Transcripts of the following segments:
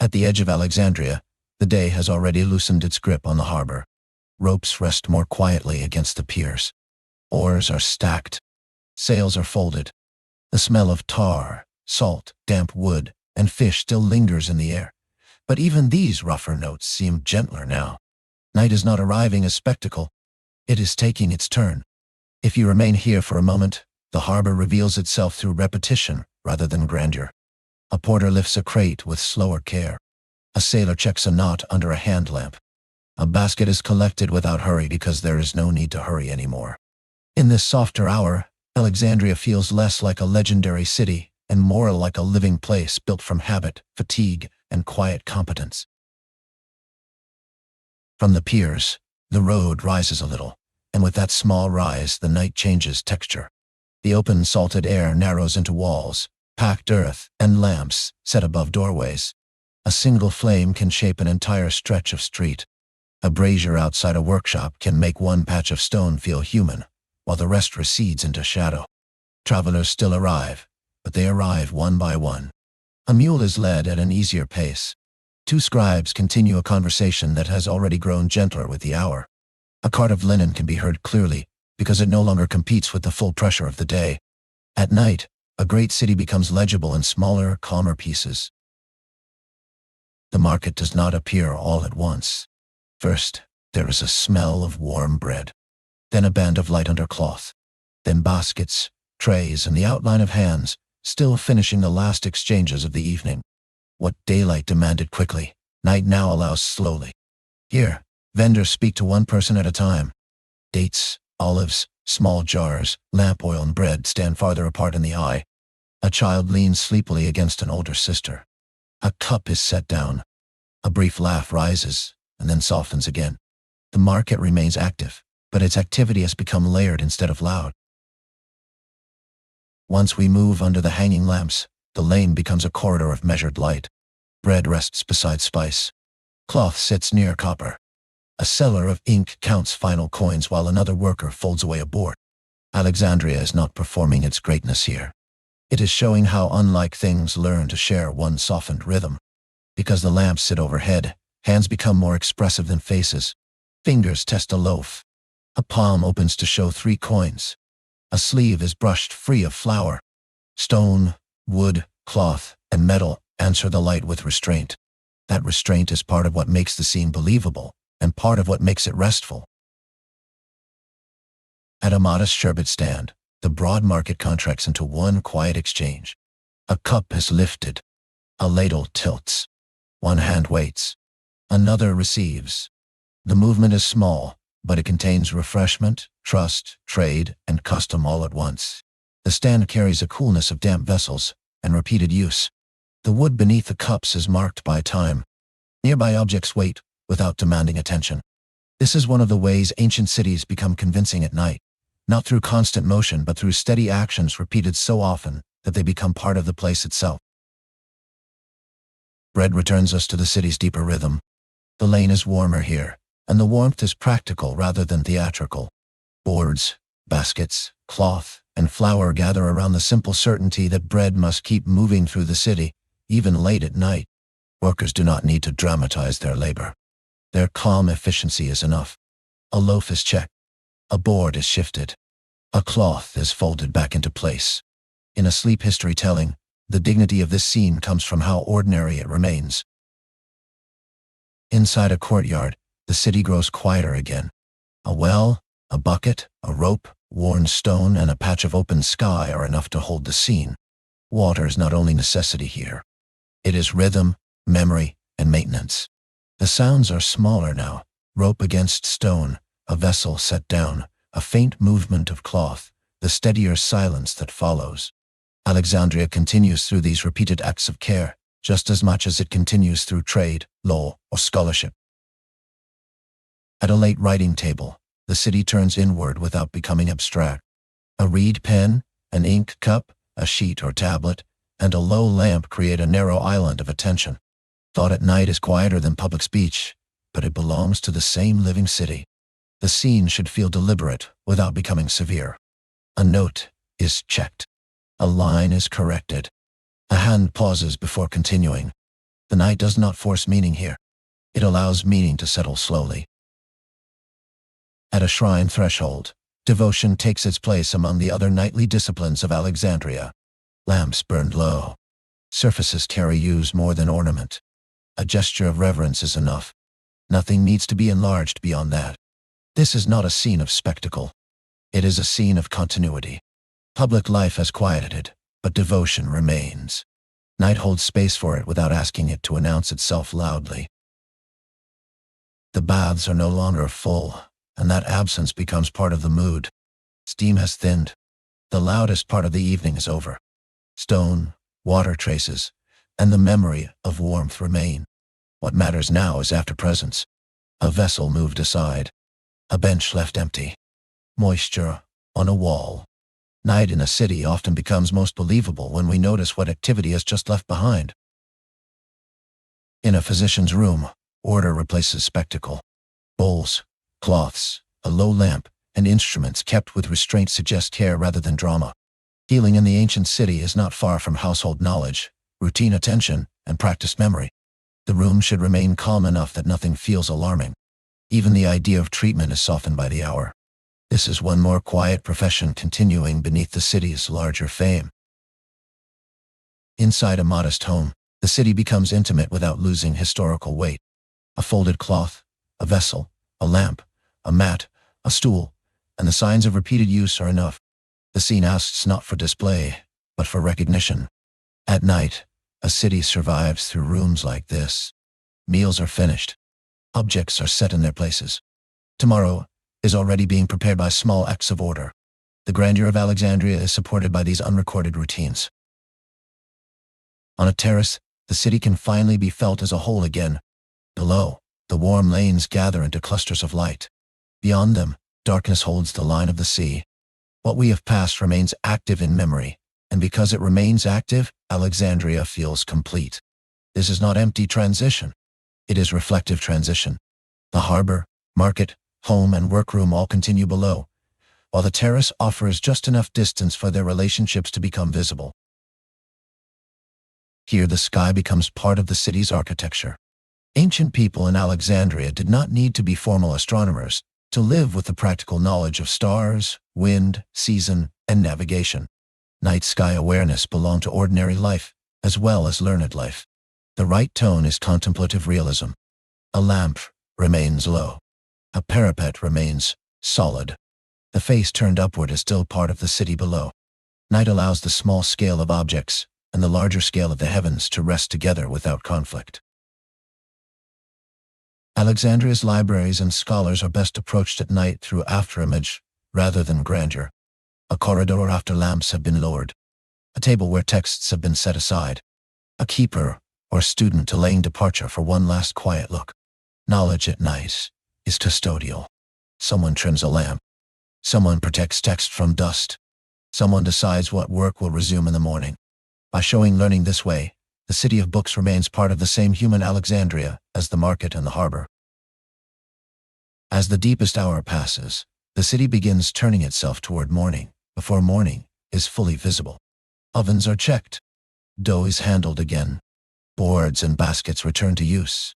At the edge of Alexandria, the day has already loosened its grip on the harbor. Ropes rest more quietly against the piers. Oars are stacked. Sails are folded. The smell of tar, salt, damp wood, and fish still lingers in the air. But even these rougher notes seem gentler now. Night is not arriving as spectacle. It is taking its turn. If you remain here for a moment, the harbor reveals itself through repetition rather than grandeur. A porter lifts a crate with slower care. A sailor checks a knot under a hand lamp. A basket is collected without hurry because there is no need to hurry anymore. In this softer hour, Alexandria feels less like a legendary city and more like a living place built from habit, fatigue, and quiet competence. From the piers, the road rises a little, and with that small rise, the night changes texture. The open, salted air narrows into walls, packed earth, and lamps set above doorways. A single flame can shape an entire stretch of street. A brazier outside a workshop can make one patch of stone feel human, while the rest recedes into shadow. Travelers still arrive, but they arrive one by one. A mule is led at an easier pace. Two scribes continue a conversation that has already grown gentler with the hour. A cart of linen can be heard clearly, because it no longer competes with the full pressure of the day. At night, a great city becomes legible in smaller, calmer pieces. The market does not appear all at once. First, there is a smell of warm bread. Then a band of light undercloth. Then baskets, trays, and the outline of hands, still finishing the last exchanges of the evening. What daylight demanded quickly, night now allows slowly. Here, vendors speak to one person at a time. Dates, olives, small jars, lamp oil, and bread stand farther apart in the eye. A child leans sleepily against an older sister. A cup is set down. A brief laugh rises, and then softens again. The market remains active, but its activity has become layered instead of loud. Once we move under the hanging lamps, the lane becomes a corridor of measured light. Bread rests beside spice. Cloth sits near copper. A seller of ink counts final coins while another worker folds away a board. Alexandria is not performing its greatness here. It is showing how unlike things learn to share one softened rhythm. Because the lamps sit overhead, hands become more expressive than faces. Fingers test a loaf. A palm opens to show 3 coins. A sleeve is brushed free of flour. Stone, wood, cloth, and metal answer the light with restraint. That restraint is part of what makes the scene believable, and part of what makes it restful. At a modest sherbet stand, the broad market contracts into one quiet exchange. A cup is lifted. A ladle tilts. One hand waits. Another receives. The movement is small, but it contains refreshment, trust, trade, and custom all at once. The stand carries a coolness of damp vessels and repeated use. The wood beneath the cups is marked by time. Nearby objects wait without demanding attention. This is one of the ways ancient cities become convincing at night, not through constant motion but through steady actions repeated so often that they become part of the place itself. Bread returns us to the city's deeper rhythm. The lane is warmer here, and the warmth is practical rather than theatrical. Boards, baskets, cloth, and flour gather around the simple certainty that bread must keep moving through the city, even late at night. Workers do not need to dramatize their labor. Their calm efficiency is enough. A loaf is checked. A board is shifted. A cloth is folded back into place. In a sleep history telling, the dignity of this scene comes from how ordinary it remains. Inside a courtyard, the city grows quieter again. A well, a bucket, a rope, worn stone, and a patch of open sky are enough to hold the scene. Water is not only necessity here. It is rhythm, memory, and maintenance. The sounds are smaller now. Rope against stone, a vessel set down, a faint movement of cloth, the steadier silence that follows. Alexandria continues through these repeated acts of care, just as much as it continues through trade, law, or scholarship. At a late writing table, the city turns inward without becoming abstract. A reed pen, an ink cup, a sheet or tablet, and a low lamp create a narrow island of attention. Thought at night is quieter than public speech, but it belongs to the same living city. The scene should feel deliberate without becoming severe. A note is checked. A line is corrected. A hand pauses before continuing. The night does not force meaning here. It allows meaning to settle slowly. At a shrine threshold, devotion takes its place among the other nightly disciplines of Alexandria. Lamps burned low. Surfaces carry use more than ornament. A gesture of reverence is enough. Nothing needs to be enlarged beyond that. This is not a scene of spectacle. It is a scene of continuity. Public life has quieted, but devotion remains. Night holds space for it without asking it to announce itself loudly. The baths are no longer full, and that absence becomes part of the mood. Steam has thinned. The loudest part of the evening is over. Stone, water traces, and the memory of warmth remain. What matters now is after-presence. A vessel moved aside. A bench left empty. Moisture on a wall. Night in a city often becomes most believable when we notice what activity is just left behind. In a physician's room, order replaces spectacle. Bowls, cloths, a low lamp, and instruments kept with restraint suggest care rather than drama. Healing in the ancient city is not far from household knowledge, routine attention, and practiced memory. The room should remain calm enough that nothing feels alarming. Even the idea of treatment is softened by the hour. This is one more quiet profession continuing beneath the city's larger fame. Inside a modest home, the city becomes intimate without losing historical weight. A folded cloth, a vessel, a lamp, a mat, a stool, and the signs of repeated use are enough. The scene asks not for display, but for recognition. At night, a city survives through rooms like this. Meals are finished. Objects are set in their places. Tomorrow is already being prepared by small acts of order. The grandeur of Alexandria is supported by these unrecorded routines. On a terrace, the city can finally be felt as a whole again. Below, the warm lanes gather into clusters of light. Beyond them, darkness holds the line of the sea. What we have passed remains active in memory, and because it remains active, Alexandria feels complete. This is not empty transition. It is reflective transition. The harbor, market, home, and workroom all continue below, while the terrace offers just enough distance for their relationships to become visible. Here the sky becomes part of the city's architecture. Ancient people in Alexandria did not need to be formal astronomers to live with the practical knowledge of stars, wind, season, and navigation. Night sky awareness belonged to ordinary life, as well as learned life. The right tone is contemplative realism. A lamp remains low. A parapet remains solid. The face turned upward is still part of the city below. Night allows the small scale of objects and the larger scale of the heavens to rest together without conflict. Alexandria's libraries and scholars are best approached at night through afterimage rather than grandeur. A corridor after lamps have been lowered. A table where texts have been set aside. A keeper or student delaying departure for one last quiet look. Knowledge at night is custodial. Someone trims a lamp. Someone protects text from dust. Someone decides what work will resume in the morning. By showing learning this way, the city of books remains part of the same human Alexandria as the market and the harbor. As the deepest hour passes, the city begins turning itself toward morning, before morning is fully visible. Ovens are checked. Dough is handled again. Boards and baskets return to use.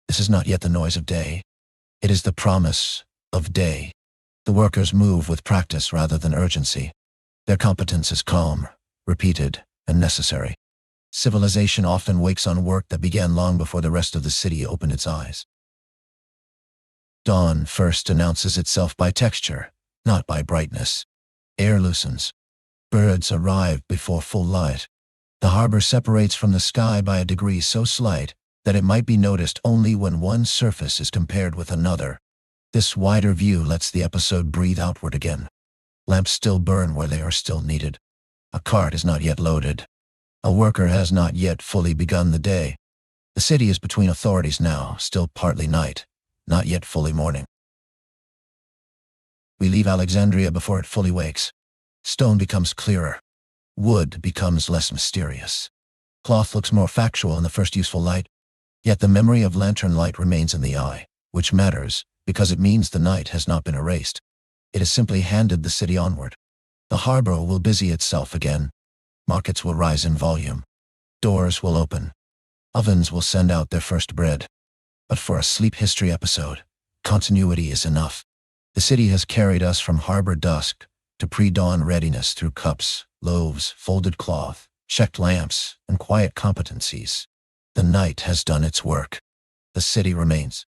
This is not yet the noise of day. It is the promise of day. The workers move with practice rather than urgency. Their competence is calm, repeated, and necessary. Civilization often wakes on work that began long before the rest of the city opened its eyes. Dawn first announces itself by texture, not by brightness. Air loosens. Birds arrive before full light. The harbor separates from the sky by a degree so slight that it might be noticed only when one surface is compared with another. This wider view lets the episode breathe outward again. Lamps still burn where they are still needed. A cart is not yet loaded. A worker has not yet fully begun the day. The city is between authorities now, still partly night, not yet fully morning. We leave Alexandria before it fully wakes. Stone becomes clearer. Wood becomes less mysterious. Cloth looks more factual in the first useful light. Yet the memory of lantern light remains in the eye, which matters because it means the night has not been erased. It has simply handed the city onward. The harbor will busy itself again. Markets will rise in volume. Doors will open. Ovens will send out their first bread. But for a sleep history episode, continuity is enough. The city has carried us from harbor dusk to pre-dawn readiness through cups, loaves, folded cloth, checked lamps, and quiet competencies. The night has done its work. The city remains.